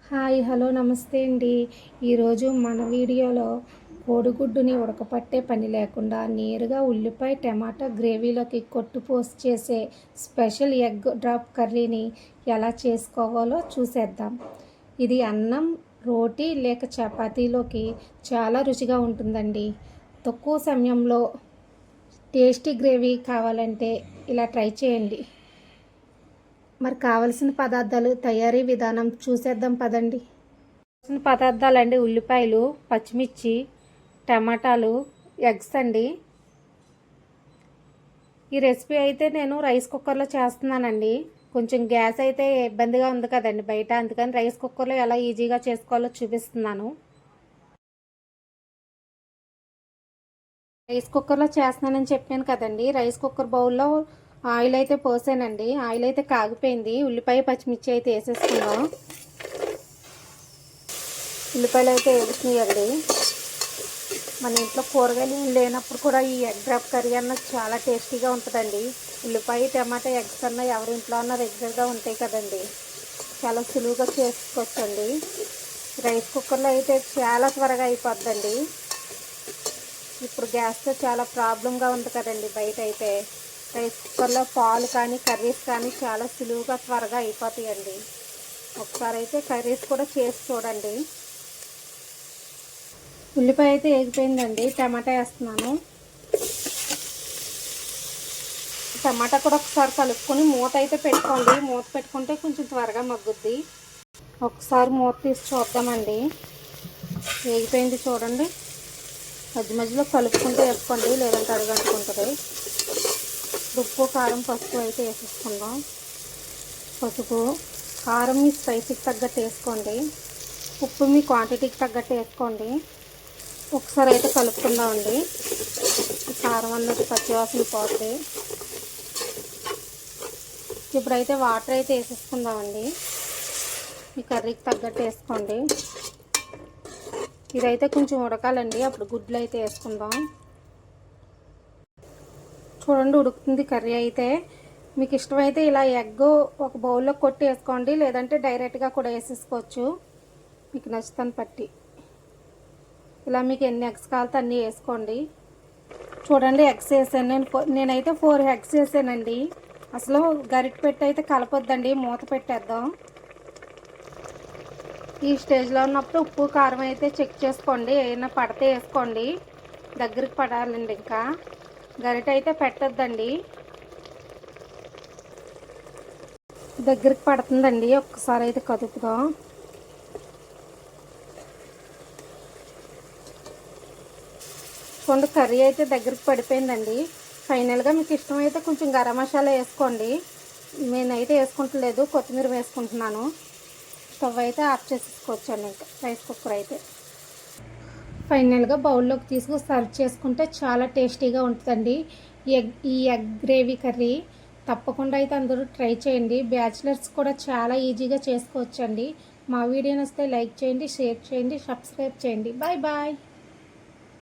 Hi hello నమస్తే అండి. ఈరోజు మన వీడియోలో కోడిగుడ్డుని ఉడకపట్టే పని లేకుండా నేరుగా ఉల్లిపాయ టమాటా గ్రేవీలోకి కొట్టుపోసి చేసే స్పెషల్ ఎగ్ డ్రాప్ కర్రీని ఎలా చేసుకోవాలో చూసేద్దాం. ఇది అన్నం, రోటీ లేక చపాతీలోకి చాలా రుచిగా ఉంటుందండి. తక్కువ సమయంలో టేస్టీ గ్రేవీ కావాలంటే ఇలా ట్రై చేయండి. మరి కావలసిన పదార్థాలు తయారీ విధానం చూసేద్దాం పదండి. కావలసిన పదార్థాలు అండి: ఉల్లిపాయలు, పచ్చిమిర్చి, టమాటాలు, ఎగ్స్ అండి. ఈ రెసిపీ అయితే నేను రైస్ కుక్కర్లో చేస్తున్నానండి. కొంచెం గ్యాస్ అయితే ఇబ్బందిగా ఉంది కదండి బయట, అందుకని రైస్ కుక్కర్లో ఎలా ఈజీగా చేసుకోవాలో చూపిస్తున్నాను. రైస్ కుక్కర్లో చేస్తున్నానని చెప్పాను కదండి. రైస్ కుక్కర్ బౌల్లో ఆయిల్ అయితే పోసానండి. ఆయిల్ అయితే కాగిపోయింది. ఉల్లిపాయ పచ్చిమిర్చి అయితే వేసేసుకుందాం. ఉల్లిపాయలు అయితే వేసుకున్నాయండి. మన ఇంట్లో కూరగాయలు లేనప్పుడు కూడా ఈ ఎగ్ డ్రాప్ కర్రీ అన్నది చాలా టేస్టీగా ఉంటుందండి. ఉల్లిపాయ టమాటా ఎగ్స్ అన్న ఎవరింట్లో అన్న రెగ్యులర్గా ఉంటాయి కదండి. చాలా సులువుగా చేసుకోవచ్చండి. రైస్ కుక్కర్లో అయితే చాలా త్వరగా అయిపోద్దండి. ఇప్పుడు గ్యాస్తో చాలా ప్రాబ్లంగా ఉంది కదండి బయట అయితే. రైస్ కుక్కర్లో పాలు కానీ కర్రీస్ కానీ చాలా సులువుగా త్వరగా అయిపోతాయండి. ఒకసారి అయితే కర్రీస్ కూడా చేసి చూడండి. ఉల్లిపాయ అయితే వేగిపోయిందండి. టమాటా వేస్తున్నాను. టమాటా కూడా ఒకసారి కలుపుకొని మూత అయితే పెట్టుకోండి. మూత పెట్టుకుంటే కొంచెం త్వరగా మగ్గుద్ది. ఒకసారి మూత తీసి చూద్దామండి. వేగిపోయింది చూడండి. మధ్య మధ్యలో కలుపుకుంటూ వేసుకోండి, లేదంటే అడుగంటుకుంటుంది. ఉప్పు కారం పసుపు అయితే వేసేసుకుందాం. పసుపు కారం మీ స్పైసీకి తగ్గట్టు వేసుకోండి. ఉప్పు మీ క్వాంటిటీకి తగ్గట్టు వేసుకోండి. ఒకసారి అయితే కలుపుకుందామండి. కారం అన్నది పచ్చివాసన పోతుంది. ఇప్పుడైతే వాటర్ అయితే వేసేసుకుందామండి. మీ కర్రీకి తగ్గట్టు వేసుకోండి. ఇదైతే కొంచెం ఉడకాలండి. అప్పుడు గుడ్లు అయితే వేసుకుందాం. చూడండి ఉడుకుతుంది కర్రీ అయితే. మీకు ఇష్టమైతే ఇలా ఎగ్ ఒక బౌల్లో కొట్టి వేసుకోండి, లేదంటే డైరెక్ట్గా కూడా వేసేసుకోవచ్చు, మీకు నచ్చుతాను పట్టి. ఇలా మీకు ఎన్ని ఎగ్స్ కావాలితే అన్నీ వేసుకోండి. చూడండి ఎగ్స్ వేసాను నేనైతే 4 ఎగ్స్ వేసానండి. అసలు గరిటె పెట్టి అయితే కలపొద్దండి, మూత పెట్టేద్దాం. ఈ స్టేజ్లో ఉన్నప్పుడు ఉప్పు కారం అయితే చెక్ చేసుకోండి. ఏమైనా పడితే వేసుకోండి. దగ్గరికి పడాలండి. ఇంకా గరిటె అయితే పెట్టొద్దండి, దగ్గరికి పడుతుందండి. ఒక్కసారి అయితే కదుపుదాం. చూడండి కర్రీ అయితే దగ్గరికి పడిపోయిందండి. ఫైనల్గా మీకు ఇష్టమైతే కొంచెం గరం మసాలా వేసుకోండి. నేనైతే వేసుకుంటలేదు, కొత్తిమీర వేసుకుంటున్నాను. స్టవ్ అయితే ఆఫ్ చేసేసుకోవచ్చండి. ఇంకా రైస్ కుక్కర్ అయితే ఫైనల్గా బౌల్లోకి తీసుకుని సర్వ్ చేసుకుంటే చాలా టేస్టీగా ఉంటుందండి ఈ ఎగ్ గ్రేవీ కర్రీ. తప్పకుండా అయితే అందరూ ట్రై చేయండి. బ్యాచిలర్స్ కూడా చాలా ఈజీగా చేసుకోవచ్చండి. మా వీడియో నచ్చితే లైక్ చేయండి, షేర్ చేయండి, సబ్స్క్రైబ్ చేయండి. Bye bye.